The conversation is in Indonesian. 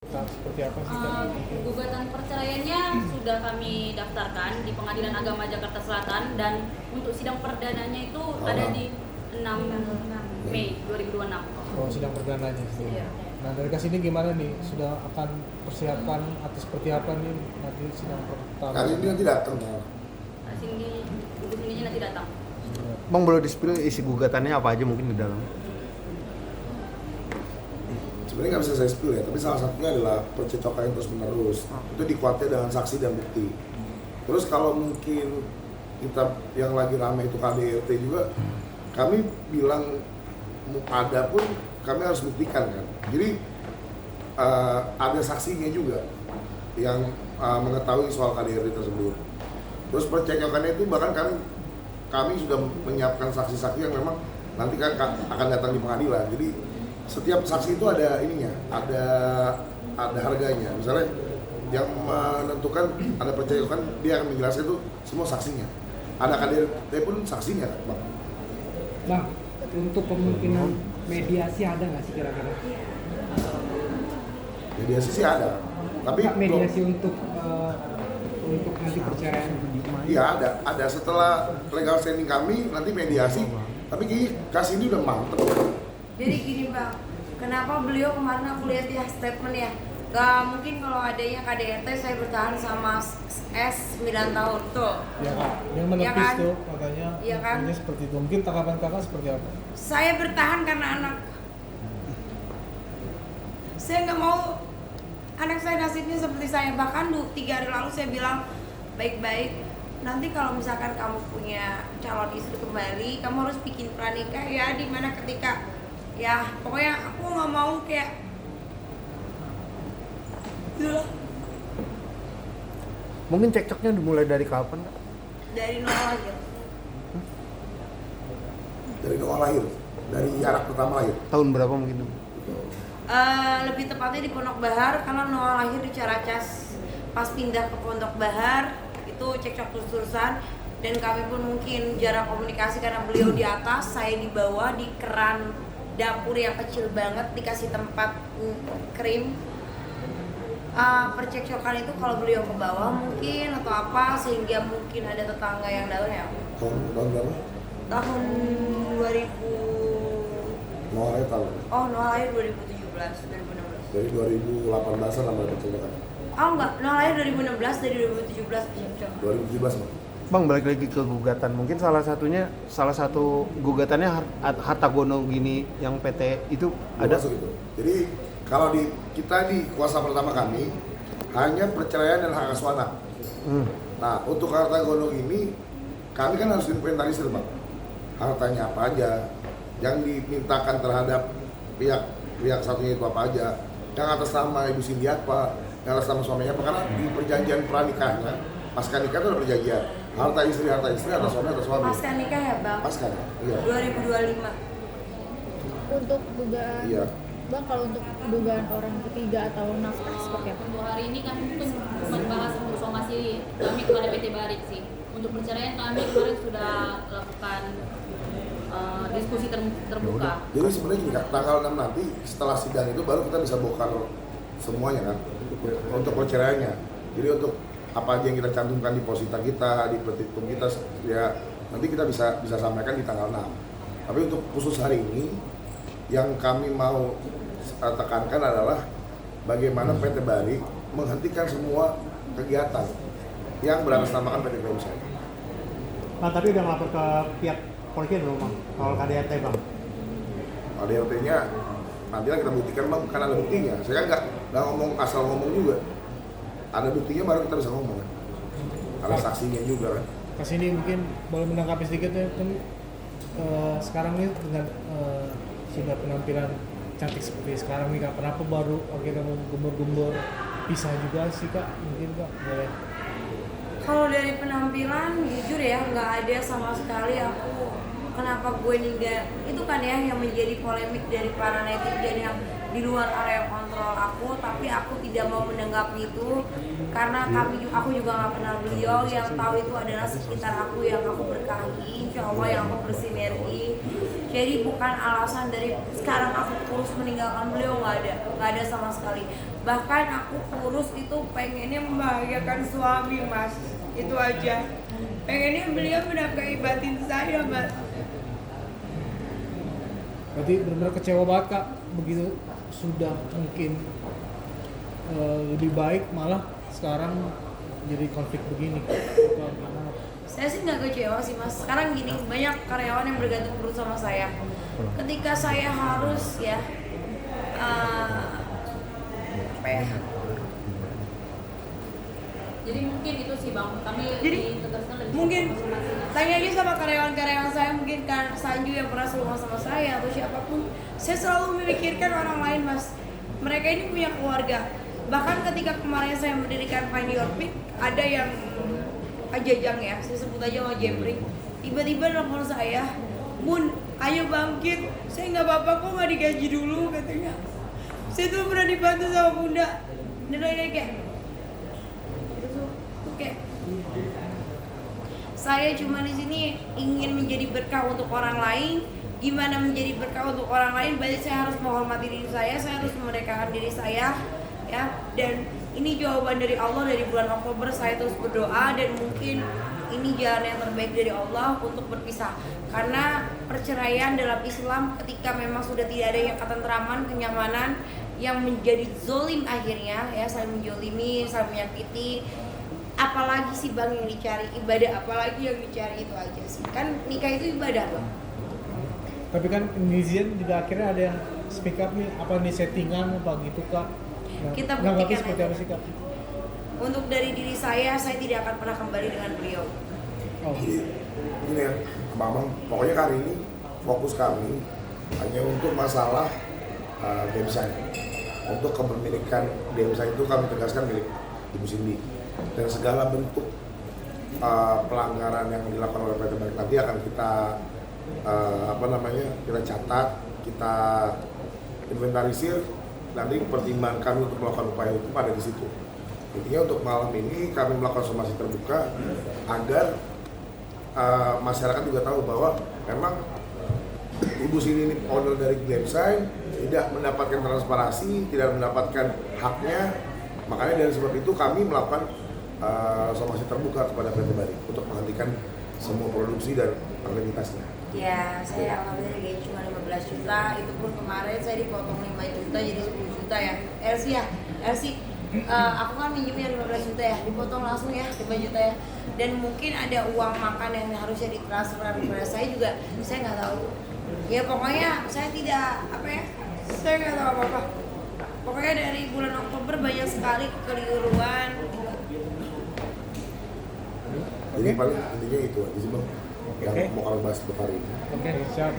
Seperti apa sih Kak? Gugatan perceraiannya sudah kami daftarkan di Pengadilan Agama Jakarta Selatan dan untuk sidang perdananya itu ada di 6 Mei 2026. Oh, sidang perdananya sih. Iya. Nah, dari kesini gimana nih? Sudah akan persiapan atau seperti apa nih nanti sidang pertama? Kali ini nanti datang ya. Sini nanti datang. Bang, boleh di-spill isi gugatannya apa aja mungkin di dalam? Sebenarnya nggak bisa saya spill ya, tapi salah satunya adalah percecokan yang terus menerus. Itu dikuatkan dengan saksi dan bukti. Terus kalau mungkin kita yang lagi ramai itu KDRT juga, kami bilang ada pun kami harus buktikan kan. Jadi ada saksinya juga yang mengetahui soal KDRT tersebut. Terus percecokannya itu bahkan kami sudah menyiapkan saksi-saksi yang memang nanti kan akan datang di pengadilan. Jadi setiap saksi itu ada ininya, ada harganya. Misalnya yang menentukan ada percecokan, dia akan menjelaskan itu semua saksinya. Ada KDRT pun saksinya kan, Bang. Bang, untuk kemungkinan mediasi ada nggak sih kira-kira? Mediasi sih ada, tapi Nggak mediasi untuk nanti perceraian? Iya ada. Setelah legal standing kami nanti mediasi. Tapi kayaknya kasus ini udah mantep. Jadi gini Bang, kenapa beliau kemarin aku lihat ya statement ya, gak mungkin kalau adanya KDRT saya bertahan sama S 9 tahun tuh. Ya Kak, yang menepis Ya kan? tuh katanya, Iya kan? katanya seperti itu. Mungkin tanggapan Kakak seperti apa? Saya bertahan karena anak. Saya nggak mau anak saya nasibnya seperti saya. Bahkan 3 hari lalu saya bilang baik-baik. Nanti kalau misalkan kamu punya calon istri kembali, kamu harus bikin pranikah ya, dimana ketika ya pokoknya aku nggak mau kayak gitu. Mungkin cekcoknya dimulai dari kapan, Kak? Dari nol aja. Dari awal lahir, dari anak pertama lahir. Tahun berapa mungkin? Lebih tepatnya di Pondok Bahar karena Noah lahir di Caracas. Pas pindah ke Pondok Bahar itu cekcok terus-terusan dan kami pun mungkin jarang komunikasi karena beliau di atas, saya di bawah di keran dapur yang kecil banget dikasih tempat krim. Percekcokan itu kalau beliau ke bawah mungkin atau apa sehingga mungkin ada tetangga yang datang ya. Tahun berapa? Tahun 2000. Noah lahir tahun. Oh, Noah lahir 2017, 2016. Dari 2018an lama percecokan. Oh enggak, Noah lahir 2016, dari 2017 percekcokan. 2017 Bang. Bang, balik lagi ke gugatan. Mungkin salah satu gugatannya harta gono gini yang PT itu ada. Masuk itu. Jadi kalau kita di kuasa pertama kami hanya perceraian dan hak asuh anak. Nah, untuk harta gono ini kami kan harus inventarisir Bang. Hartanya apa aja, yang dimintakan terhadap pihak satunya itu apa aja, yang atas nama Ibu Cindy apa, yang atas nama suaminya apa, karena di perjanjian pranikahnya pasca nikah itu ada perjanjian harta istri atas suami. Pasca nikah ya Bang? Pasca, iya. 2025. Untuk dugaan, Iya. Bang, kalau untuk dugaan orang ketiga atau nafkah seperti apa? Untuk hari ini kami pun membahas untuk somasi kami kepada PT Barik sih. Untuk perceraian kami kemarin sudah lakukan diskusi terbuka. Jadi sebenarnya gini Kak, tanggal 6 nanti setelah sidang itu baru kita bisa bongkar semuanya kan untuk perceraiannya. Jadi untuk apa aja yang kita cantumkan di posita kita, di petitum kita, ya nanti kita bisa sampaikan di tanggal 6. Tapi untuk khusus hari ini yang kami mau tekankan adalah bagaimana PT Barik menghentikan semua kegiatan yang beratasnamakan PT Barik. Nah, tapi udah ngelapor ke pihak polisi belum Bang? Kalau KDRT Bang? KDRT-nya nanti kita buktikan Bang, kan ada buktinya. Saya kan nggak ngomong asal ngomong juga. Ada buktinya baru kita bisa ngomong kan. Ada saksinya juga kan. Kesini mungkin boleh menanggapi sedikit ya kan, sekarang ini dengan sudah penampilan cantik seperti sekarang nih Kak, kenapa baru akhirnya mau gembur-gembur pisah juga sih Kak? Mungkin Kak boleh. Kalau dari penampilan jujur ya nggak ada sama sekali aku kenapa gue nih gak, itu kan ya yang menjadi polemik dari para netizen yang di luar area kontrol aku, tapi aku tidak mau menanggapi itu karena aku juga nggak kenal beliau. Yang tahu itu adalah sekitar aku yang aku berkahi, insya Allah yang aku bersinergi. Jadi bukan alasan dari sekarang aku kurus meninggalkan beliau, nggak ada sama sekali. Bahkan aku kurus itu pengennya membahagiakan suami, Mas, itu aja. Pengennya beliau menafkahi batin saya, Mas. Berarti benar-benar kecewa banget Kak, begitu sudah mungkin lebih baik malah sekarang jadi konflik begini. Gimana? Saya sih nggak kecewa sih, Mas. Sekarang gini, banyak karyawan yang bergantung terus sama saya. Ketika saya harus ya apa ya? Jadi mungkin itu sih Bang, kami Jadi, ditegaskan lebih mungkin masing-masing. tanya aja sama karyawan-karyawan saya, mungkin kan Sanju yang pernah serumah sama saya atau siapapun. Saya selalu memikirkan orang lain, Mas. Mereka ini punya keluarga. Bahkan ketika kemarin saya mendirikan Find Your Peak, ada yang Ajajang ya, saya sebut aja sama Jepri. Tiba-tiba nelfon saya, Bun, ayo bangkit. Saya nggak apa-apa kok, nggak digaji dulu katanya. Saya tuh pernah dibantu sama Bunda. Dan dia kayak, kayak saya cuma di sini ingin menjadi berkah untuk orang lain. Gimana menjadi berkah untuk orang lain? Berarti saya harus menghormati diri saya harus memerdekakan diri saya, ya. Dan ini jawaban dari Allah. Dari bulan Oktober saya terus berdoa dan mungkin ini jalan yang terbaik dari Allah untuk berpisah. Karena perceraian dalam Islam ketika memang sudah tidak ada yang ketentraman, kenyamanan, yang menjadi zolim akhirnya, ya, saling menjolimi, saling menyakiti. Apalagi sih Bang yang dicari ibadah, apalagi yang dicari itu aja sih. Kan nikah itu ibadah, Bang. Tapi kan netizen juga akhirnya ada yang speak up nih, apa nih settingan apa gitu Kak. Nah, Kita menanggapi buktikan seperti aja. apa sih Kak? Untuk dari diri saya tidak akan pernah kembali dengan beliau. Oh, Jadi gini ya, Mamang, pokoknya kali ini fokus kami hanya untuk masalah Demsai. Untuk kepemilikan Demsai itu kami tegaskan milik Ibu Cindy. Dan segala bentuk pelanggaran yang dilakukan oleh PT Baik nanti akan kita kita catat, kita inventarisir, nanti pertimbangan kami untuk melakukan upaya hukum ada di situ. Intinya untuk malam ini kami melakukan somasi terbuka agar masyarakat juga tahu bahwa memang Ibu Cindy ini owner dari Demsai tidak mendapatkan transparansi, tidak mendapatkan haknya. Makanya dari sebab itu kami melakukan somasi terbuka kepada PT Bari untuk menghentikan semua produksi dan aktivitasnya. Ya, saya alhamdulillah digaji cuma 15 juta. Itu pun kemarin saya dipotong 5 juta jadi 10 juta ya. Elsie, aku kan minjemnya 15 juta ya, dipotong langsung ya 5 juta ya. Dan mungkin ada uang makan yang harusnya ditransfer kepada saya juga, saya nggak tahu. Ya pokoknya saya tidak saya nggak tahu apa-apa. Pokoknya dari bulan Oktober banyak sekali kekeliruan. Jadi paling intinya itu aja sih Bang, yang Oke. mau kami bahas untuk hari ini. oke, siap.